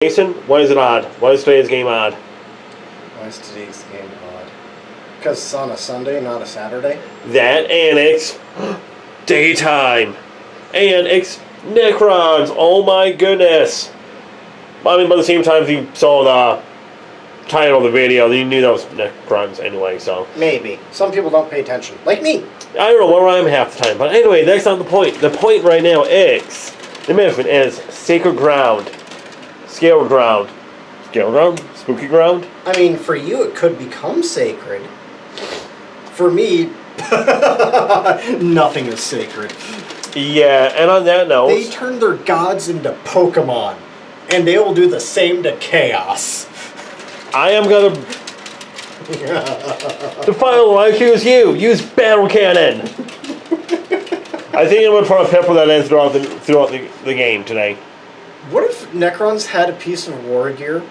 Mason, why is it odd? Why is today's game odd? Why is today's game odd? Because it's on a Sunday, not a Saturday? That and it's daytime. And it's Necrons. Oh my goodness. I mean, by the same time you saw the title of the video, you knew that was Necrons anyway, so. Maybe. Some people don't pay attention. Like me. I don't know where I am half the time. But anyway, that's not the point. The point right now is, the movement is sacred ground. Scale ground. Scale ground? Spooky ground? I mean, for you it could become sacred. For me, nothing is sacred. Yeah, and on that note... They turn their gods into Pokemon. And they will do the same to Chaos. I am gonna... The final one, I choose you. Use Battle Cannon. I think I'm gonna try to pepper that in throughout the game today. What if Necrons had a piece of war gear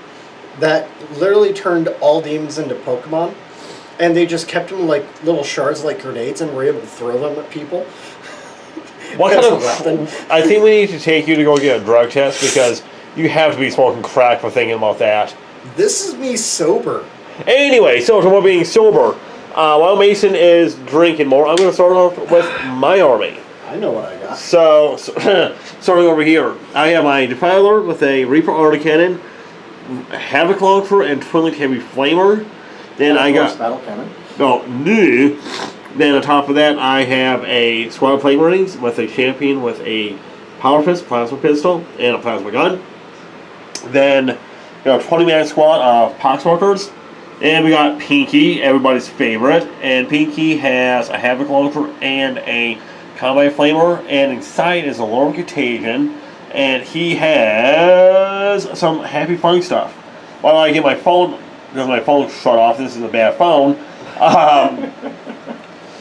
that literally turned all demons into Pokemon, and they just kept them like little shards like grenades and were able to throw them at people? What kind of weapon? I think we need to take you to go get a drug test because you have to be smoking crack for thinking about that. This is me sober. Anyway, so to more being sober, while Mason is drinking more, I'm going to start off with my army. I know what I got. So starting over here, I have my Defiler with a Reaper Autocannon, Havoc Launcher, and Twin-Linked Heavy Flamer. Then I got... Battle Cannon. No, then on top of that, I have a Squad of Plague Marines with a Champion with a Power Fist, Plasma Pistol, and a Plasma Gun. Then we got a 20-man squad of Poxwalkers. And we got Pinky, everybody's favorite. And Pinky has a Havoc Launcher and a Combat Flamer. And inside is a Lord Contagion. And he has some Happy Fun stuff. While I get my phone, because my phone shut off, this is a bad phone.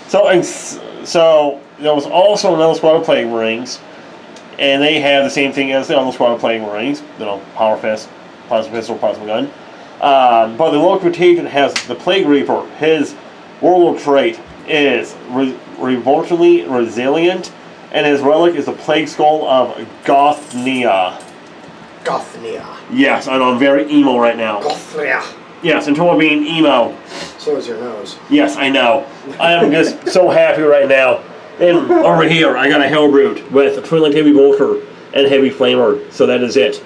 So there was also another squad of Plague Marines. And they have the same thing as the other squad of Plague Marines. You know, Power Fist, Plasma Pistol, Plasma Gun. But the Lord Contagion has the Plague Reaper. His warlord trait is revoltingly resilient, and his relic is the Plague Skull of Gothnia. Gothnia. Yes, I know, I'm very emo right now. Gothnia. Yes, until I'm being emo. So is your nose. Yes, I know. I am just so happy right now. And over here, I got a Hellbrute with a Twin-Linked Heavy Bolter and Heavy Flamer. So that is it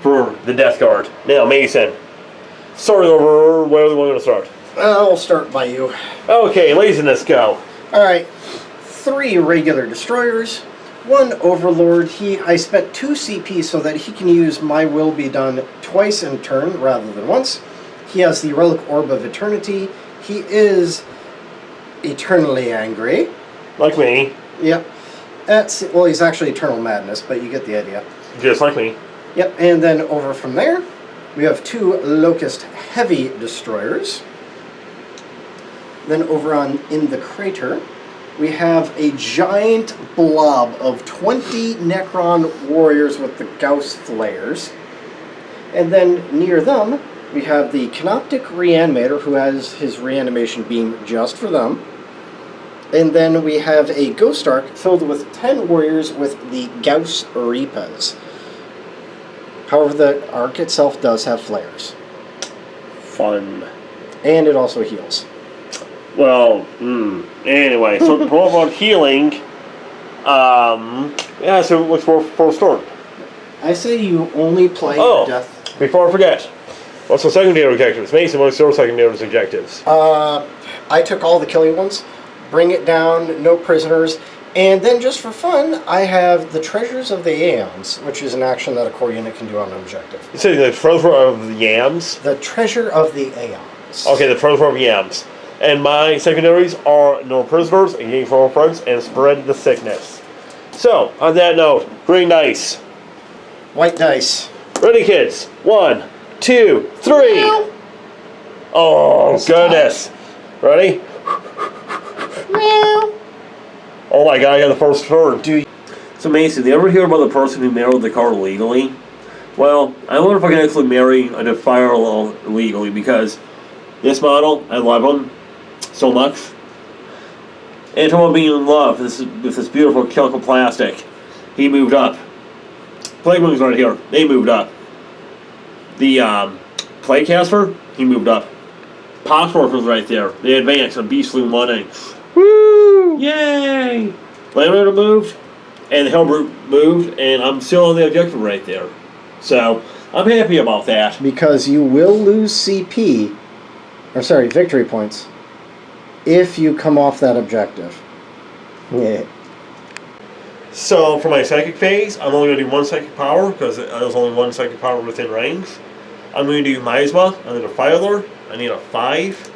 for the Death Guard. Now, Mason. Starting over, where do we want to start? I'll start by you. Okay, laziness, go. Alright, 3 regular destroyers, 1 overlord. I spent 2 CP so that he can use My Will Be Done twice in turn rather than once. He has the Relic Orb of Eternity. He is eternally angry. Like me. Yep. Well, he's actually Eternal Madness, but you get the idea. Just like me. Yep, and then over from there, we have 2 Locust Heavy Destroyers. Then over in the crater, we have a giant blob of 20 Necron warriors with the Gauss Flayers. And then near them, we have the Canoptic Reanimator, who has his reanimation beam just for them. And then we have a Ghost Ark filled with 10 warriors with the Gauss Reapers. However, the Ark itself does have flares. Fun. And it also heals. Well, anyway, so talk about healing. Yeah, so what's for a start? I say you only play death. Before I forget, what's the secondary objectives? Mason, what's your secondary objectives? I took all the killing ones, bring it down, no prisoners, and then just for fun, I have the Treasures of the Aeons, which is an action that a core unit can do on an objective. You say the Treasure of the Yams? The Treasure of the Aeons. Okay, the Treasure of Yams. And my secondaries are no prisoners, engage foreign friends, and spread the sickness. So, on that note, green dice. White dice. Ready, kids? 1, 2, 3. Meow. Oh, goodness. Ready? Meow. Oh my god, I got the first turn. So Mason, do you ever hear about the person who married the car legally? Well, I wonder if I can actually marry a Defiler legally, because this model, I love him so much. And to being in love with this beautiful chunk of plastic, he moved up. Plague Marines right here, they moved up. The Playcaster, he moved up. Poxwork was right there. They advanced on Beast Loom 1-inch. Woo! Yay! Laminator moved, and the Hellbrute moved, and I'm still on the objective right there. So, I'm happy about that. Because you will lose CP, or sorry, victory points, if you come off that objective. Yeah. So, for my psychic phase, I'm only going to do 1 psychic power, because there's only 1 psychic power within range. I'm going to do Miasma. I need a Filer. I need a 5.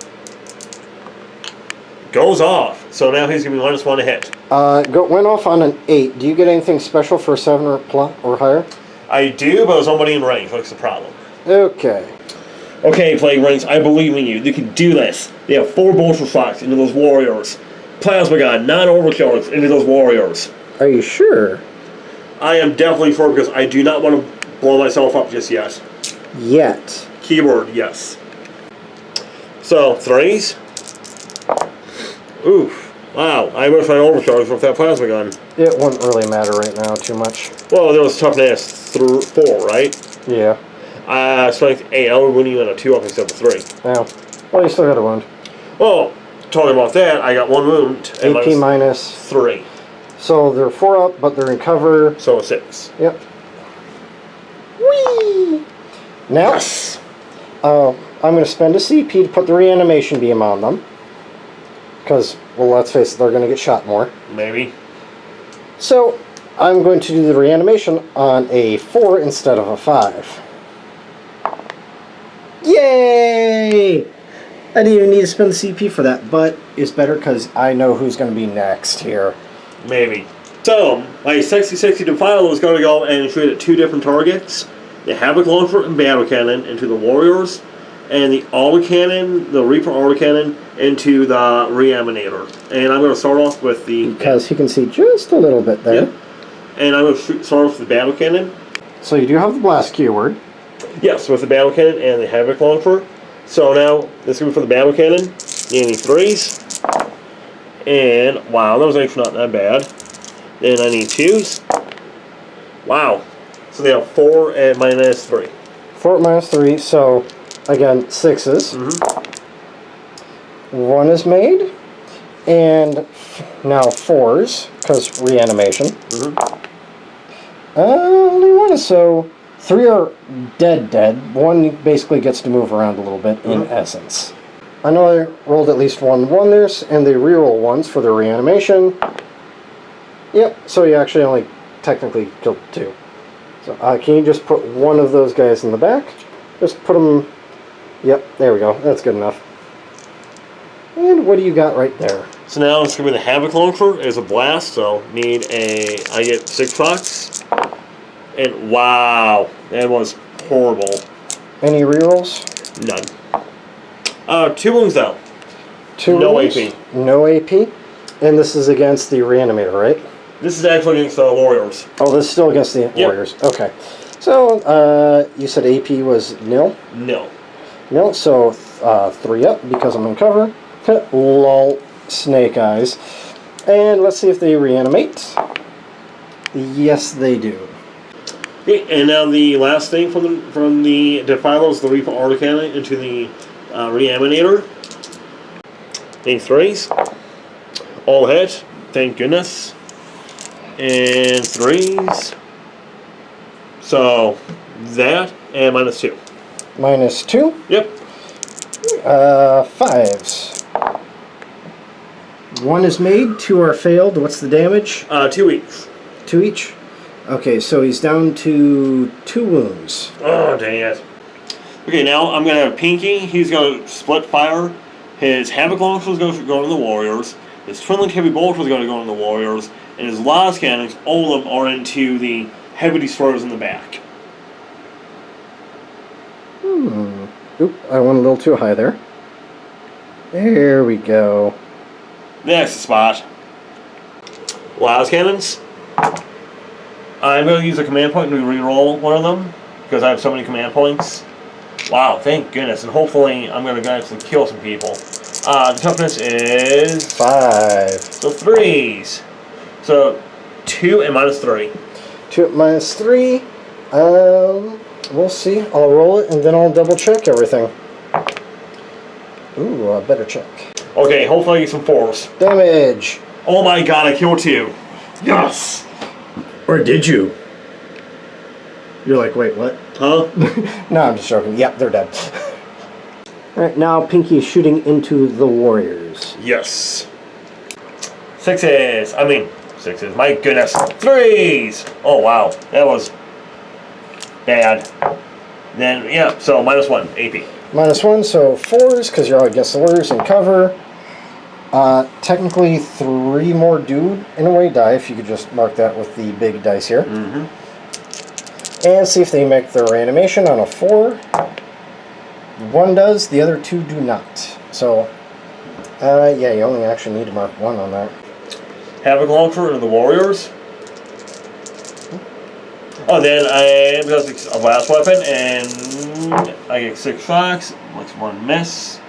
Goes off. So now he's going to be -1 to hit. Went off on an 8. Do you get anything special for 7 or higher? I do, but there's nobody in range. That's the problem. Okay. Okay, Plague Rings, I believe in you. You can do this. They have 4 bolster shots into those warriors. Plasma gun, 9 overcharges into those warriors. Are you sure? I am definitely sure because I do not want to blow myself up just yet. Yet. Keyword, yes. So, 3s. Oof. Wow, I wish I overcharged with that plasma gun. It wouldn't really matter right now too much. Well, there was toughness 4, right? Yeah. Strength 8. I would win you in a 2 up instead of 3. Yeah. Well, you still got a wound. Well, talking about that, I got 1 wound. And AP minus 3. So they're 4 up, but they're in cover. So a 6. Yep. Whee! Now, I'm going to spend a CP to put the reanimation beam on them. Because, well, let's face it, they're going to get shot more. Maybe. So, I'm going to do the reanimation on a 4 instead of a 5. Yay! I didn't even need to spend the CP for that, but it's better because I know who's going to be next here. Maybe. So, my 60-60 Defiler was going to go and shoot at 2 different targets. The Havoc Launcher and Battle Cannon into the Warriors, and the Autocannon, the Reaper Autocannon, into the Reanimator. And I'm going to start off with the... Because you can see just a little bit there. Yeah. And I'm going to start off with the Battle Cannon. So you do have the blast keyword. Yes, with the Battle Cannon and the Havoc Launcher. So now, this is going to be for the Battle Cannon. You need 3s. And, wow, that was actually not that bad. Then I need 2s. Wow. So they have 4 and -3. 4 minus 3, so again, 6s. Mm-hmm. 1 is made. And now 4s, because reanimation. Mm-hmm. Only 1 is so 3 are dead. 1 basically gets to move around a little bit in essence. I know I rolled at least 1 wonders, and they reroll 1s for the reanimation. Yep, so you actually only technically killed 2. So can you just put 1 of those guys in the back? Just put them... Yep, there we go. That's good enough. And what do you got right there? So now it's going to be the Havoc Launcher as a blast, so I get 6 bucks. And wow, that was horrible. Any rerolls? None. 2 wounds though. 2 no wounds? AP. No AP? And this is against the Reanimator, right? This is actually against the Warriors. Oh, this is still against the Warriors. Okay. So, you said AP was nil? No. Nil, so 3 up because I'm in cover. Lol, snake eyes. And let's see if they reanimate. Yes, they do. Okay, and now the last thing from the Defiler is the Reaper Autocannon into the Reanimator. Need 3s. All hit. Thank goodness. And 3s. So that and -2. -2? Yep. 5s. 1 is made, 2 are failed. What's the damage? 2 each. 2 each? Okay, so he's down to 2 wounds. Oh, dang it. Okay, now I'm going to have Pinky. He's going to split fire. His Havoc Launcher is going to go to the Warriors. His Twin-Linked Heavy Bolter is going to go to the Warriors. And his Las Cannons, all of them are into the Heavy Destroyers in the back. Oop, I went a little too high there. There we go. That's the spot. Las Cannons. I'm going to use a command point and re-roll one of them because I have so many command points. Wow, thank goodness. And hopefully I'm going to actually kill some people. The toughness is 5. So 3s. So 2 and -3. 2 minus 3. We'll see. I'll roll it and then I'll double check everything. Ooh, a better check. Okay, hopefully I get some 4s. Damage. Oh my god, I killed 2. Yes! Or did you? You're like, wait, what? Huh? No, I'm just joking. Yep, they're dead. Alright, now Pinky is shooting into the warriors. Yes. 6s. I mean, 6s. My goodness. 3s! Oh wow, that was bad. Then, yeah, so -1 AP. -1, so 4s, because you're all against the warriors in cover. Technically 3 more do, in a way, die, if you could just mark that with the big dice here. Mm-hmm. And see if they make their reanimation on a 4. 1 does, the other 2 do not. So, yeah, you only actually need to mark 1 on that. Havoc Launcher into the warriors. Oh, then because it's a blast weapon, and I get 6 shocks, makes 1 miss.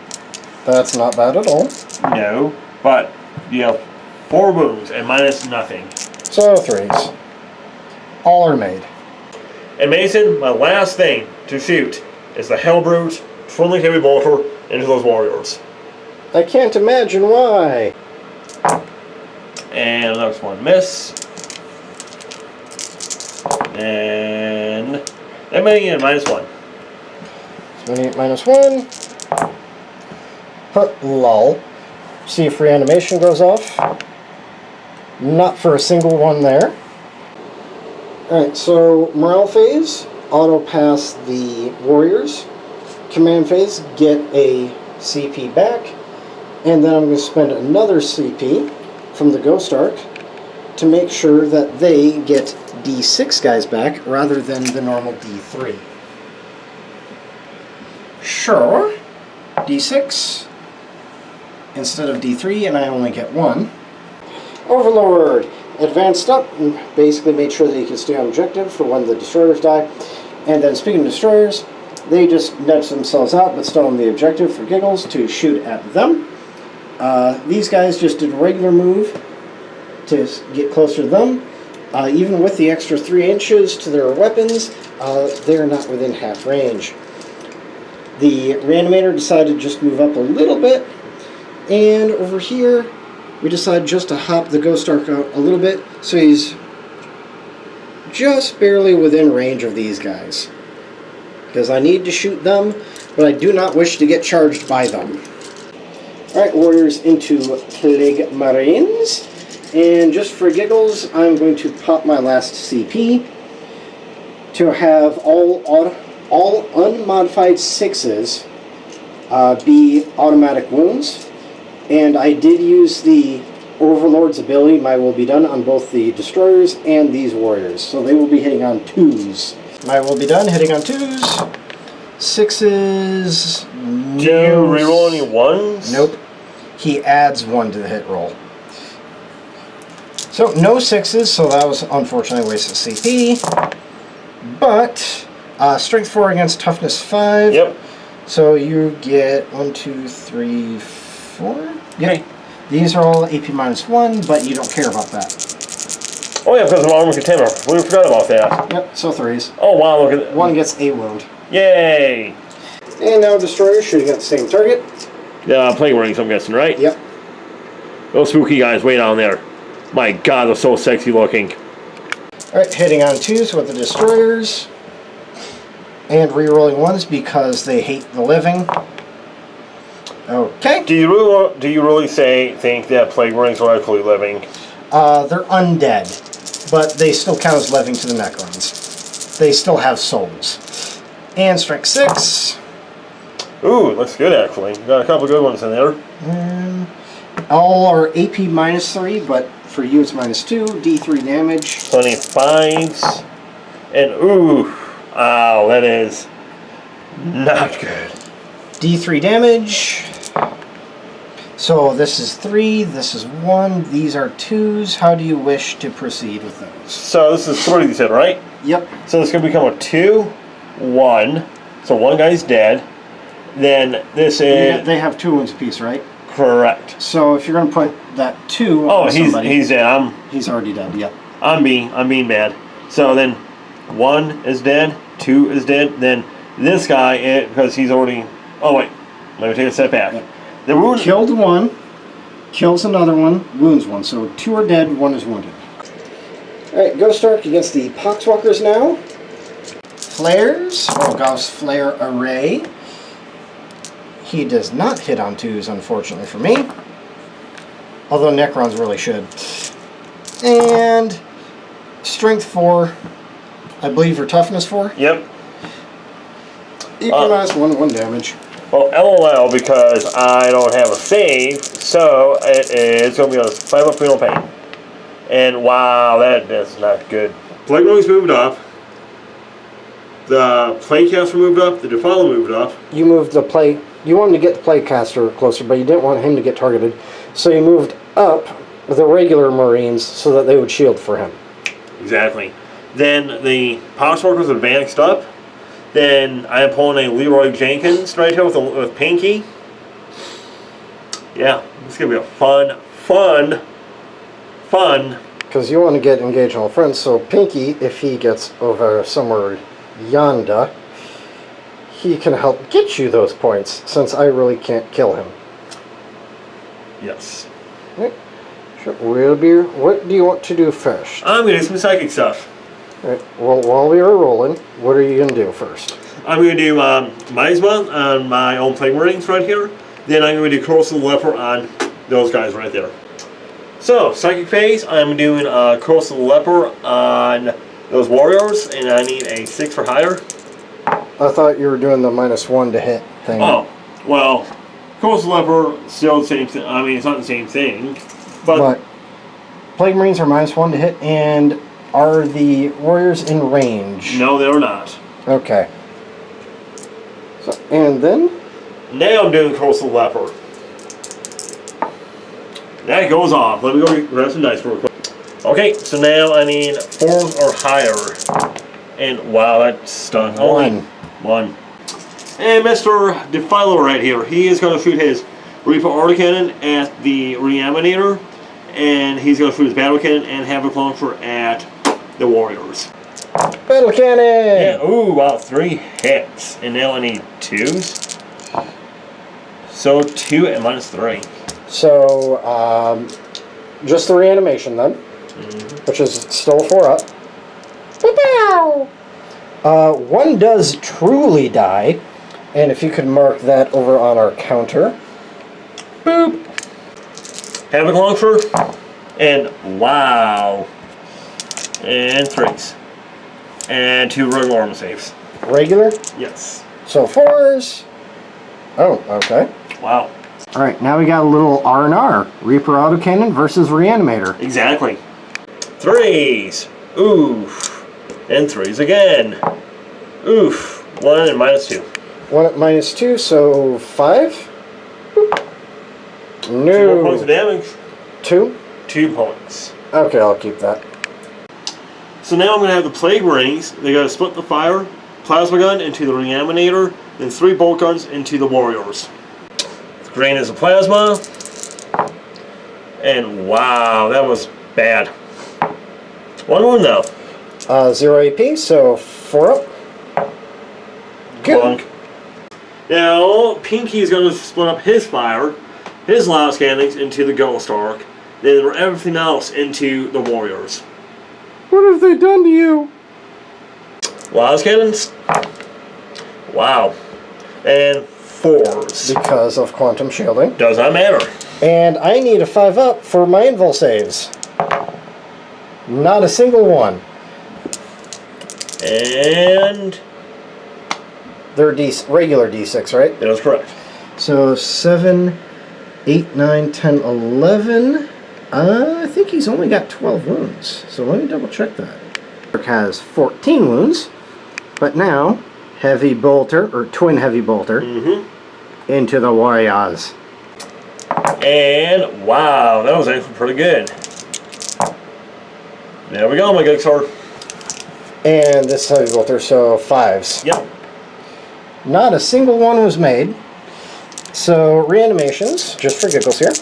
That's not bad at all. No, but you have 4 wounds and minus nothing. So 3s. All are made. And Mason, my last thing to shoot is the Hellbrute Twinling Heavy Bolter into those warriors. I can't imagine why. And the next 1 miss. And that many again, -1. So we need -1. Huh, lol. See if reanimation goes off. Not for a single one there. Alright, so morale phase, auto pass the warriors. Command phase, get a CP back. And then I'm going to spend another CP from the Ghost Arc to make sure that they get D6 guys back rather than the normal D3. Sure. D6 instead of D3, and I only get 1. Overlord advanced up and basically made sure that he can stay on objective for when the destroyers die. And then speaking of destroyers, they just nudge themselves out but still on the objective for giggles to shoot at them. These guys just did a regular move to get closer to them. Even with the extra 3 inches to their weapons, they're not within half range. The Reanimator decided to just move up a little bit, and over here we decided just to hop the Ghost Arc out a little bit, so he's just barely within range of these guys. Because I need to shoot them, but I do not wish to get charged by them. Alright, warriors into Plague Marines. And just for giggles, I'm going to pop my last CP to have all unmodified 6s be automatic wounds. And I did use the Overlord's ability, My Will Be Done, on both the Destroyers and these warriors. So they will be hitting on 2s. My Will Be Done, hitting on 2s. 6s... Do you reroll any 1s? Nope. He adds 1 to the hit roll. So, no 6s, so that was unfortunately a waste of CP. But, Strength 4 against Toughness 5. Yep. So you get 1, 2, 3, 4. Yep. Okay. These are all AP -1, but you don't care about that. Oh yeah, because of armor container. We forgot about that. Yep, so 3s. Oh wow, look at that. 1 gets a wound. Yay! And now Destroyer shooting at the same target. Yeah, Plague Marines, I'm guessing, right? Yep. Those spooky guys way down there. My god, they're so sexy looking. Alright, hitting on 2s with the Destroyers. And re-rolling 1s because they hate the living. Okay. Do you really think that Plague Marines are actually living? They're undead, but they still count as living to the Necrons. They still have souls. And Strength 6. Ooh, looks good actually. Got a couple good ones in there. All are AP -3, but for you it's -2. D3 damage. Plenty of 5s. And ooh, ow, that is not good. D3 damage. So this is 3, this is 1, these are 2s. How do you wish to proceed with those? So this is 3 you said, right? Yep. So it's going to become a 2, 1. So one guy's dead. Then this is... They have 2 wounds apiece, right? Correct. So if you're going to put that 2 on somebody... he's dead. He's already dead, yep. I'm being bad. So then 1 is dead. 2 is dead. Then this guy, because he's already... Oh, wait. Let me take a step back. Yeah. The wound... Killed one, kills another one, wounds one. So 2 are dead, 1 is wounded. Alright, Ghost Arc against the Poxwalkers now. Flares. Oh, Gauss Flare Array. He does not hit on 2s, unfortunately for me. Although Necrons really should. And Strength 4. I believe your Toughness 4. Yep. Equal minus 1 damage. Well, LOL, because I don't have a save, so it is going to be a 5 up Fatal Pain. And wow, that's not good. Plague Wings moved up. The Playcaster moved up. The Defiler moved up. You moved the play. You wanted to get the Playcaster closer, but you didn't want him to get targeted. So you moved up the regular Marines so that they would shield for him. Exactly. Then the Poxwalkers advanced up. Then I am pulling a Leroy Jenkins right here with Pinky. Yeah, it's going to be a fun. Because you want to get engaged on friends, so Pinky, if he gets over somewhere yonder, he can help get you those points, since I really can't kill him. Yes. Right. Sure. Wilbur, what do you want to do first? I'm going to do some psychic stuff. Right. Well, while we are rolling, what are you going to do first? I'm going to do Miasma on my own Plague Marines right here. Then I'm going to do Corrosive Leper on those guys right there. So, Psychic Phase, I'm doing Corrosive Leper on those Warriors, and I need a 6 or higher. I thought you were doing the -1 to hit thing. Oh, well, Corrosive Leper, still the same thing. I mean, it's not the same thing, but Plague Marines are -1 to hit, and are the Warriors in range? no, they're not. Okay. So, and then? Now I'm doing Corrosive Leper. That goes off. Let me go grab some dice real quick. Okay, so now I need 4 or higher. And wow, that stunned. Only 1. And Mr. Defiler right here, he is going to shoot his Reaper Autocannon at the Reanimator. And he's going to shoot his Battle Cannon and Havoc Launcher at the Warriors. Battle Cannon! Yeah, ooh, wow, 3 hits. And now I need 2s. So 2 and -3. So, just the reanimation then, which is still 4 up. Bow! 1 does truly die, and if you could mark that over on our counter. Boop! Havoc Launcher, and wow. And 3s. And 2 regular armor saves. Regular? Yes. So So 4s. Oh, okay. wow. Alright, now we got a little R&R. Reaper Autocannon versus Reanimator. Exactly. 3s. Oof. And 3s again. Oof. 1 and -2. 1 at -2, so 5. Boop. 2 more points of No. damage. 2? 2 points. Okay, I'll keep that. So now I'm going to have the Plague Marines. They got to split the fire. Plasma gun into the Reanimator. Then 3 bolt guns into the Warriors. Green is a plasma. And wow, that was bad. 1 wound though. 0 AP, so 4 up. Good. Clunk. Now, Pinky is going to split up his fire, his Louse Cannons into the Ghost Arc, then everything else into the Warriors. What have they done to you? Louse Cannons. Wow. And 4s. Because of quantum shielding. Does not matter. And I need a 5 up for my invul saves. Not a single one. And They're regular D6, right? that is correct. So 7, 8, 9, 10, 11. I think he's only got 12 wounds. So let me double check that. Dirk has 14 wounds. But now, heavy bolter, or twin heavy bolter, into the Warriors. And wow, that was actually pretty good. There we go, my good sword. And this heavy bolter, so 5s. Yep. Not a single one was made. So reanimations, just for giggles here.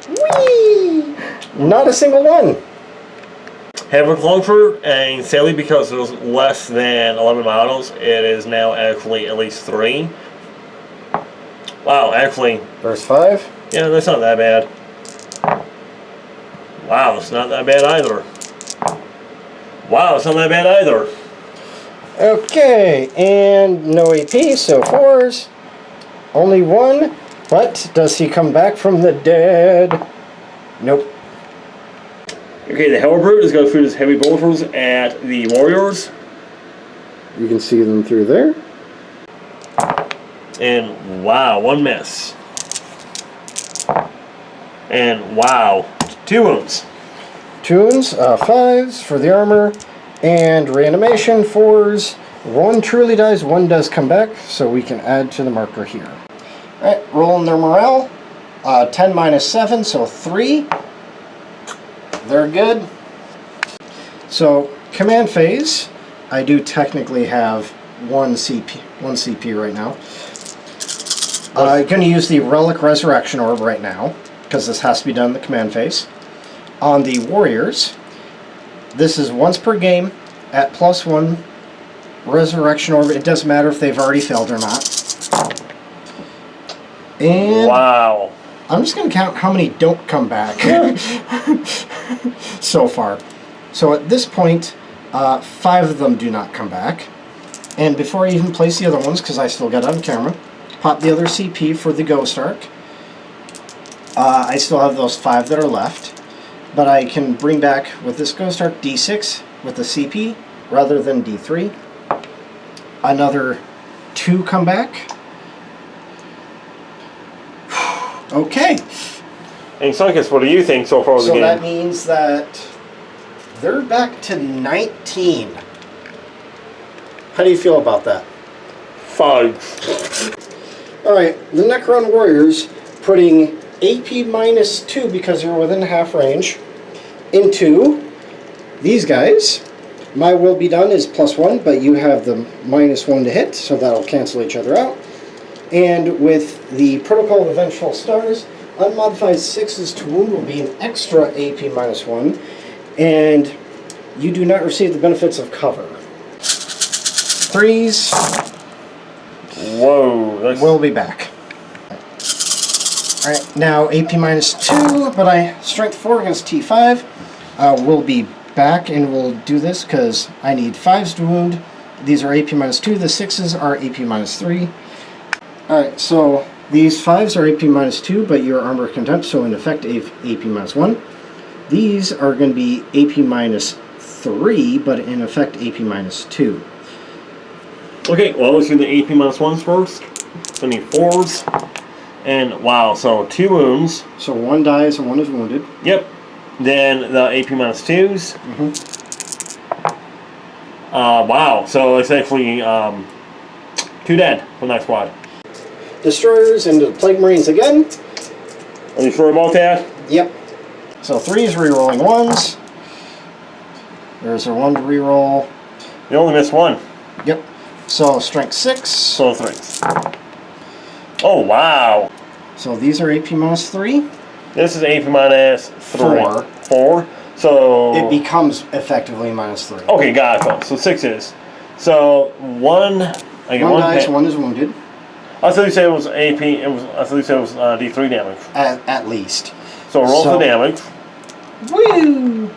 Whee! Not a single one. Havoc Launcher, and sadly because there's less than 11 models, it is now actually at least 3. Wow, actually, Verse 5. yeah, that's not that bad. Wow, it's not that bad either. Wow, it's not that bad either. Okay, and no AP, so 4s. Only 1, but does he come back from the dead? Nope. Okay, the Hellbrute is going to shoot his heavy bolters at the warriors. You can see them through there. And wow, 1 miss. And wow, 2 wounds. 2s, 5s for the armor, and reanimation 4s. 1 truly dies, 1 does come back, so we can add to the marker here. Alright, rolling their morale. 10 minus 7, so 3. They're good. So, command phase, I do technically have 1 CP right now. I'm going to use the Relic Resurrection Orb right now, because this has to be done in the command phase. On the Warriors, this is once per game at +1 Resurrection Orb. It doesn't matter if they've already failed or not. And wow. I'm just going to count how many don't come back so far. So at this point, 5 of them do not come back. And before I even place the other ones, because I still got it on camera, pop the other CP for the Ghost Arc. I still have those 5 that are left. But I can bring back, with this Ghost Arc, D6 with the CP rather than D3. Another 2 come back. Okay. And Sunkus, what do you think so far of the game? So that means that they're back to 19. How do you feel about that? 5. Alright, the Necron Warriors putting AP minus 2 because you're within half range into these guys. My will be done is +1, but you have the -1 to hit, so that'll cancel each other out. And with the Protocol of the Vengeful Stars, unmodified 6s to wound will be an extra AP -1, and you do not receive the benefits of cover. 3s. Whoa. That's... Will be back. Alright, now AP -2, but I strength 4 against T5. Will be back, and we'll do this because I need 5s to wound. These are AP -2, the 6s are AP -3. Alright, so these 5s are AP -2, but your armor contempt, so in effect AP -1. These are going to be AP -3, but in effect AP -2. Okay, well, let's do the AP -1s first. So I need 4s. And wow, so 2 wounds. So 1 dies and 1 is wounded. Yep. Then the AP -2s. Wow, so it's actually 2 dead from that squad. Destroyers into the Plague Marines again. Are you sure about that? Yep. So 3s re-rolling 1s. There's a 1 to re-roll. You only missed 1. Yep. So strength 6. So 3. Oh, wow. So these are AP -3. This is AP -3. 4. So... It becomes effectively -3. Okay, gotcha. So 6s. So 1... I get 1 dies, 1 is wounded. I thought you said it was AP. I thought you said it was D3 damage. At least. So roll for damage. Woo!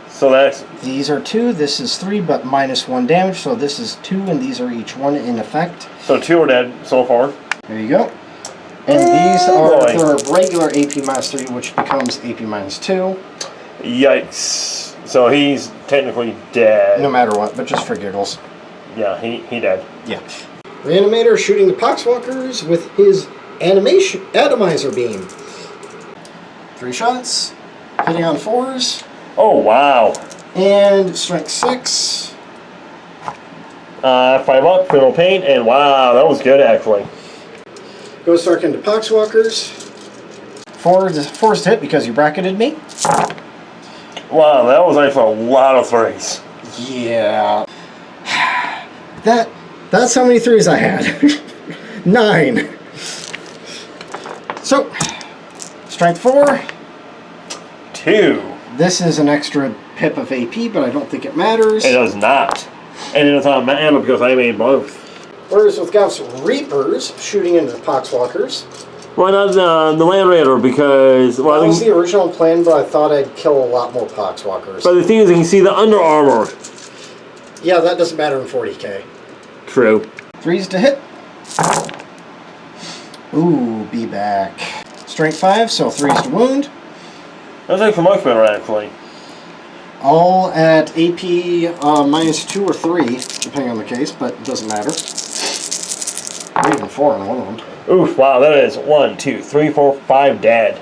So that's... These are 2, this is 3, but -1 damage, so this is 2, and these are each 1 in effect. So 2 are dead so far. There you go. And these are the regular AP -3, which becomes AP -2. Yikes. So he's technically dead. No matter what, but just for giggles. Yeah, he dead. Yeah. Reanimator shooting the Poxwalkers with his atomizer beam. 3 shots, hitting on 4s. Oh, wow. And strength 6. 5 up, criminal pain, and wow, that was good actually. Ghost Arc into Poxwalkers. 4s to hit because you bracketed me. Wow, that was actually a lot of 3s. Yeah. That's how many 3s I had. 9. So, strength 4. 2. This is an extra pip of AP, but I don't think it matters. It does not. And it does not matter because I made both. Whereas with Gauss Reapers shooting into the Poxwalkers. Why not the Land Raider? Because... well, that was the original plan, but I thought I'd kill a lot more Poxwalkers. But the thing is, you can see the Under Armor. Yeah, that doesn't matter in 40k. True. 3s to hit. Ooh, be back. Strength 5, so 3s to wound. That's actually much better, actually. All at AP -2 or 3, depending on the case, but it doesn't matter. Or even 4 on one of them. Oof, wow, that is 1, 2, 3, 4, 5 dead.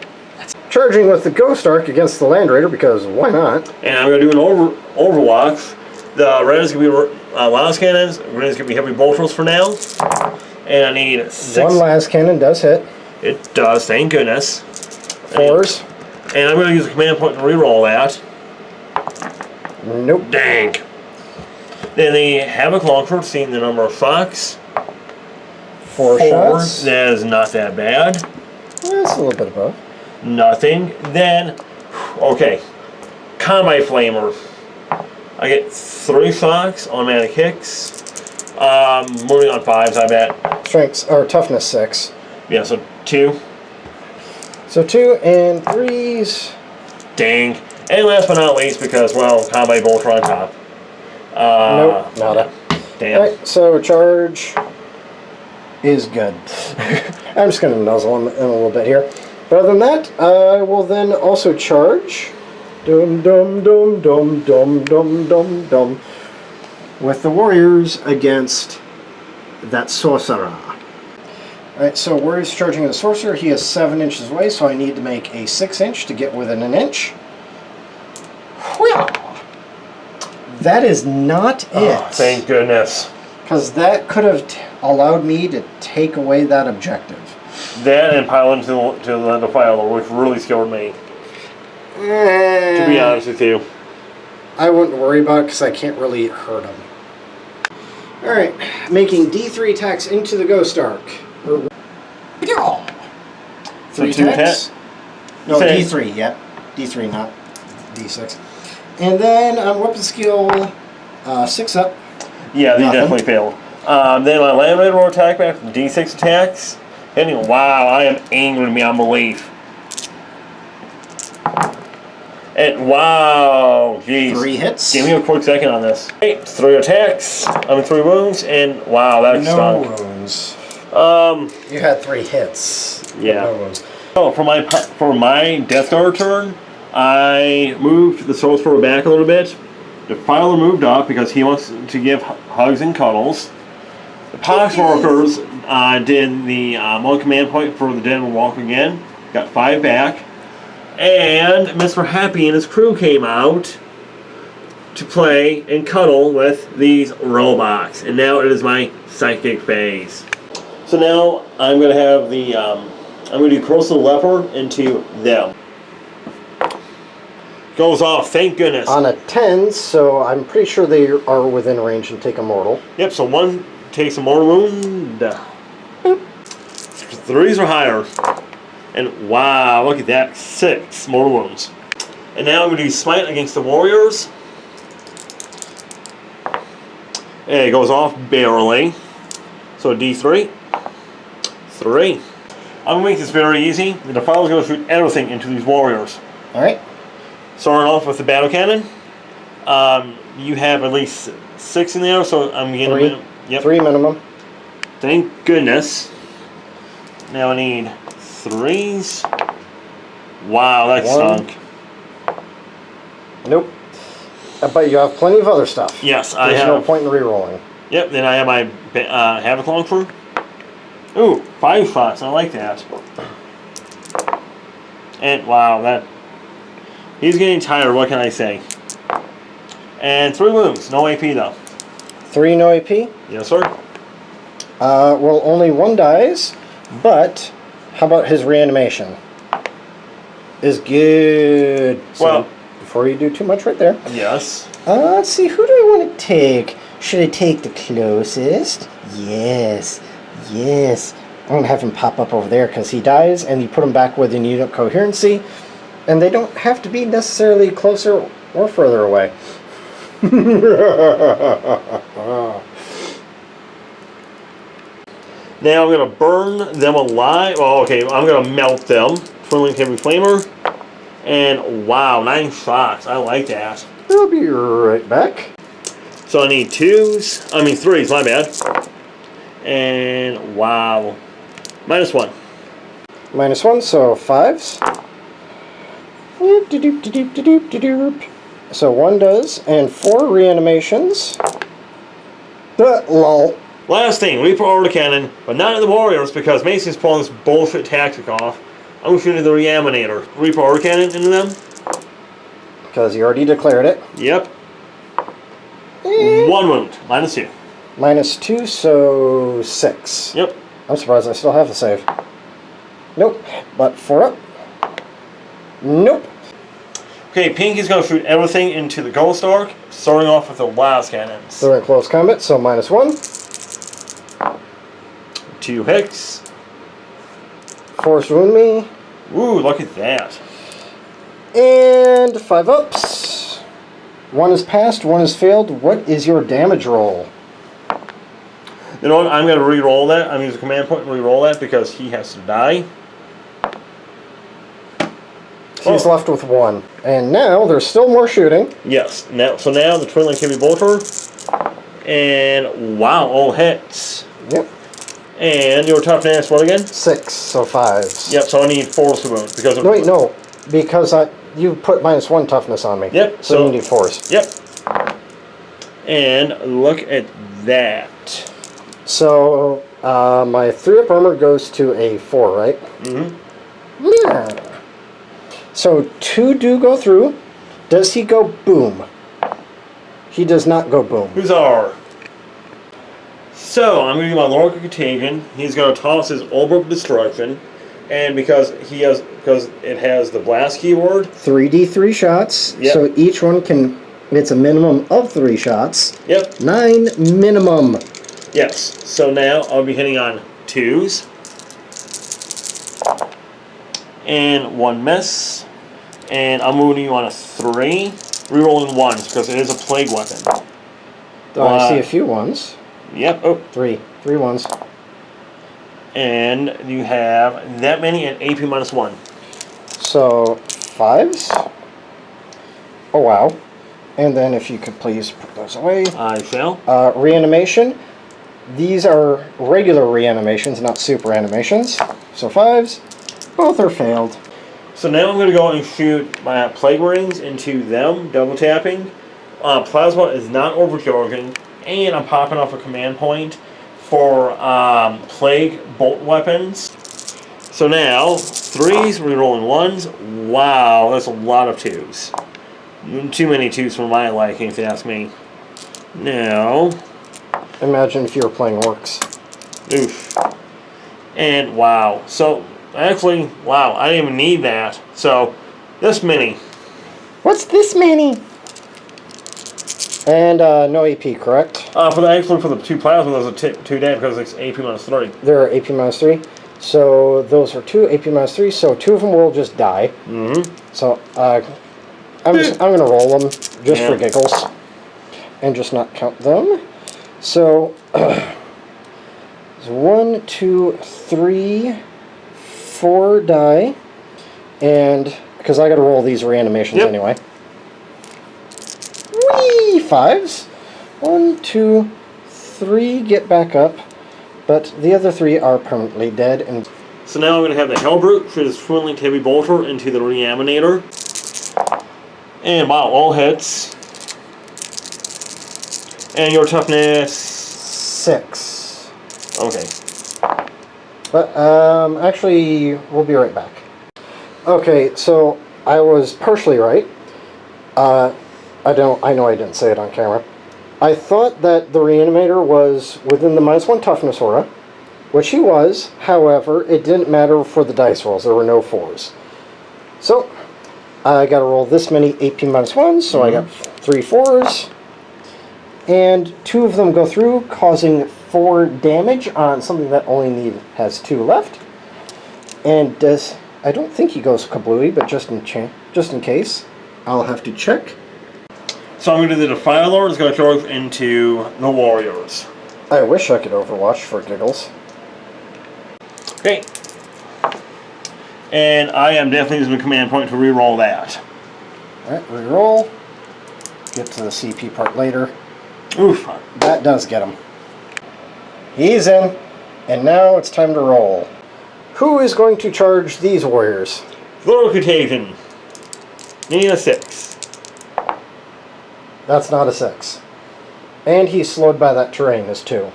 Charging with the Ghost Arc against the Land Raider, because why not? And I'm going to do an overwatch. The red is going to be Las Cannons, green is going to be Heavy Bolters for now. And I need 6. One Las Cannon does hit. It does, thank goodness. 4s. And I'm going to use a command point to reroll that. Nope. Dang. Then the Havoc Launcher, seeing the number of shots. 4 shots. That is not that bad. That's a little bit above. Nothing. Then, okay. Combi Flamer. I get 3 shots, automatic hits. Moving on 5s, I bet. Strengths, or toughness 6. Yeah, so 2. So 2 and 3s. Dang. And last but not least, because, well, Combi Bolter on top. Nope, nada. Damn. Alright, so charge is good. I'm just going to nuzzle him in a little bit here. But other than that, I will then also charge. Dum dum dum dum dum dum dum dum. With the Warriors against that Sorcerer. Alright, so Warriors charging the Sorcerer. He is 7 inches away, so I need to make a 6-inch to get within an inch. That is not it. Oh, thank goodness. Because that could have allowed me to take away that objective. That and pile into the Defiler, which really scared me. To be honest with you. I wouldn't worry about it because I can't really hurt him. Alright, making D3 attacks into the Ghost Arc. 3 2 attacks? No, D3, yeah. D3, not D6. And then on weapon skill 6 up. Yeah, they definitely failed. Then my Land Raider will attack back from D6 attacks. And wow, I am angry beyond belief. And wow, jeez. 3 hits. Give me a quick second on this. 3 attacks. 3 wounds, and wow, that stunk. No wounds. You had 3 hits. Yeah. No wounds. Oh, for my Death Guard turn, I moved the Sorcerer back a little bit. The Defiler moved up because he wants to give hugs and cuddles. The Poxwalkers did the one command point for the Dead will walk again. Got 5 back. And Mr. Happy and his crew came out to play and cuddle with these robots. And now it is my psychic phase. So now I'm going to have the, I'm going to do Corrosive Leper into them. Goes off, thank goodness. On a 10, so I'm pretty sure they are within range and take a mortal. Yep, so 1 takes a mortal wound. 3s are higher. And wow, look at that, 6 mortal wounds. And now I'm going to do Smite against the Warriors. And it goes off barely. So D3. 3. I'm going to make this very easy. The Defiler is going to shoot everything into these Warriors. Alright. Starting off with the Battle Cannon. You have at least 6 in there, so I'm getting 3. Yep. 3 minimum. Thank goodness. Now I need 3s. Wow, that 1. stunk. Nope. But you have plenty of other stuff. Yes, I There's have. no point in re-rolling. Yep, then I have my Havoc Launcher. Ooh, 5 shots. I like that. And wow, that... He's getting tired, what can I say? And 3 wounds. No AP though. 3 no AP? Yes, sir. Well, only 1 dies, but how about his reanimation? Is good. So Well, before you do too much right there. yes. Let's see, who do I want to take? Should I take the closest? Yes. Yes. I'm going to have him pop up over there because he dies and you put him back within unit coherency. And they don't have to be necessarily closer or further away. Now I'm going to burn them alive. Well, okay, I'm going to melt them. Twirling Heavy Flamer. And wow, 9 shots. I like that. I'll be right back. So I need 3s, my bad. And wow. -1. -1, so 5s. So 1 does, and 4 reanimations. Lol. Last thing, Reaper Autocannon, but not in the Warriors because Macy's pulling this bullshit tactic off. I'm shooting the Reanimator. Reaper Autocannon into them. Because you already declared it. Yep. 1 wound, -2. -2, so 6. Yep. I'm surprised I still have the save. Nope. But 4 up. Nope. Okay, Pinky's going to shoot everything into the Ghost Arc, starting off with the last cannons. They're in close combat, so -1. 2 hits. Force wound me. Ooh, look at that. And 5 ups. 1 is passed, 1 is failed. What is your damage roll? You know what? I'm going to re-roll that. I'm going to use a command point and re-roll that because he has to die. He's left with 1. And now there's still more shooting. Yes. So now the Twin Link Heavy Bolter. And wow, all hits. Yep. And your toughness, what again? 6, so 5s. Yep, so I need 4s to wound. Because of No, wait, no. Because you put -1 toughness on me. Yep. So you need 4s. Yep. And look at that. So my 3-up armor goes to a 4, right? Mm-hmm. Yeah. So 2 do go through. Does he go boom? He does not go boom. Who's our? So I'm going to do my Lorca Contagion. He's going to toss his Orb of Destruction, and because it has the blast keyword. 3d3 shots. Yep. So each one it's a minimum of 3 shots. Yep. 9 minimum. Yes. So now I'll be hitting on 2s. And 1 miss. And I'm moving you on a 3. Rerolling 1s because it is a plague weapon. I see a few ones. Yep. Oh. 3 ones. And you have that many at AP -1. So 5s. Oh wow. And then if you could please put those away. I shall. Reanimation. These are regular reanimations, not super animations. So 5s. Both are failed. So now I'm going to go and shoot my Plague Rings into them, double tapping. Plasma is not overcharging, and I'm popping off a command point for Plague Bolt weapons. So now, 3s, rerolling 1s. Wow, that's a lot of 2s. Too many 2s for my liking, if you ask me. Now, Imagine if you were playing orcs. oof. And wow. So, actually, wow, I didn't even need that. So, this many. What's this many? And no AP, correct? For the 2 plasma, those are 2 damage because it's AP -3. They're AP -3. So those are 2 AP -3. So 2 of them will just die. Mm-hmm. So I'm gonna roll them just for giggles, and just not count them. So 1, 2, 3, 4 die, and because I got to roll these reanimations anyway. Whee! 5s. 1, 2, 3 get back up, but the other 3 are permanently dead. And so now I'm going to have the Hellbrute shoot his Twin Linked Heavy Bolter into the Reanimator. And wow, all hits. And your toughness? 6. Okay. But actually, we'll be right back. Okay, so I was partially right. I know I didn't say it on camera. I thought that the Reanimator was within the -1 toughness aura, which he was. However, it didn't matter for the dice rolls. There were no 4s. So I got to roll this many AP -1s, so I got 3 4s. And 2 of them go through, causing 4 damage on something that only has 2 left. And I don't think he goes kablooey, but just in case, I'll have to check. So I'm going to do the Defiler. It's going to charge into the Warriors. I wish I could Overwatch for giggles. Okay. And I am definitely using the command point to reroll that. Alright, reroll. Get to the CP part later. Oof. That does get him. He's in. And now it's time to roll. Who is going to charge these warriors? Little Contagion. Need a 6. That's not a 6. And he's slowed by that terrain as 2.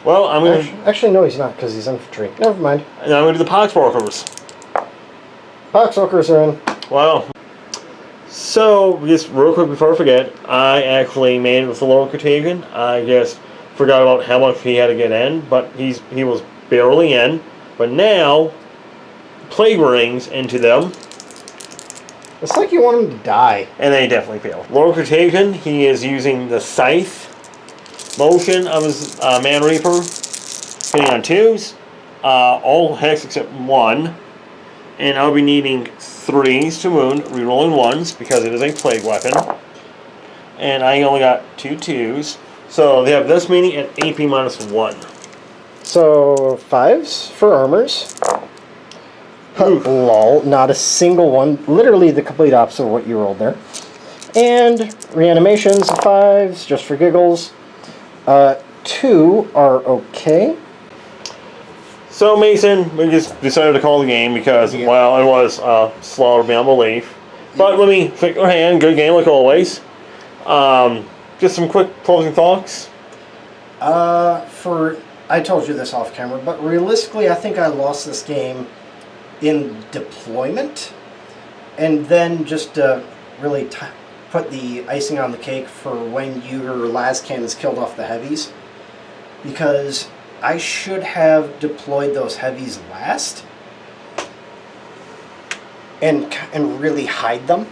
Well, I'm going to... Actually, no, he's not, because he's infantry. Never mind. I'm going to do the Poxwalkers. Poxwalkers are in. Well, so, just real quick before I forget, I actually made it with the Little Contagion. I just forgot about how much he had to get in, but he was barely in. But now, Plague Rings into them. It's like you want him to die. And they definitely fail. Lord Contagion, he is using the Scythe motion of his Man Reaper, hitting on 2s. All hex except 1. And I'll be needing 3s to wound, rerolling 1s because it is a plague weapon. And I only got 2 2s. So they have this many at AP minus 1. So 5s for armors. Lol, not a single one. Literally the complete opposite of what you rolled there. And reanimations, 5s, just for giggles. 2 are okay. So Mason, we just decided to call the game because, well, it was slaughtered beyond belief. But let me shake your hand. Good game like always. Just some quick closing thoughts. I told you this off camera, but realistically I think I lost this game in deployment, and then just to really put the icing on the cake for when your las cannons killed off the heavies, because I should have deployed those heavies last and really hide them,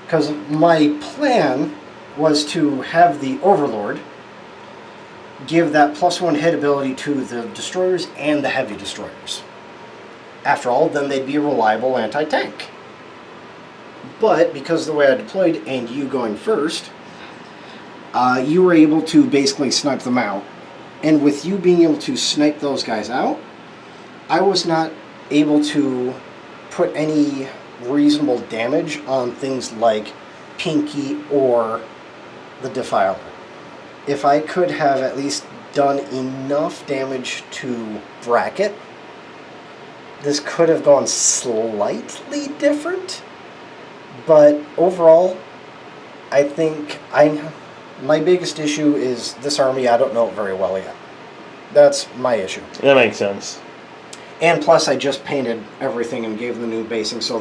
because my plan was to have the Overlord give that +1 hit ability to the destroyers and the heavy destroyers. After all, then they'd be a reliable anti-tank. But because of the way I deployed and you going first, you were able to basically snipe them out. And with you being able to snipe those guys out, I was not able to put any reasonable damage on things like Pinky or the Defiler. If I could have at least done enough damage to bracket, this could have gone slightly different, but overall, I think my biggest issue is this army. I don't know it very well yet. That's my issue. That makes sense. And plus, I just painted everything and gave them new basing, so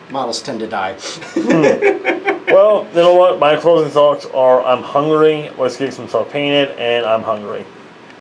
models tend to die. Well, you know what? My closing thoughts are: I'm hungry. Let's get some stuff painted, and I'm hungry.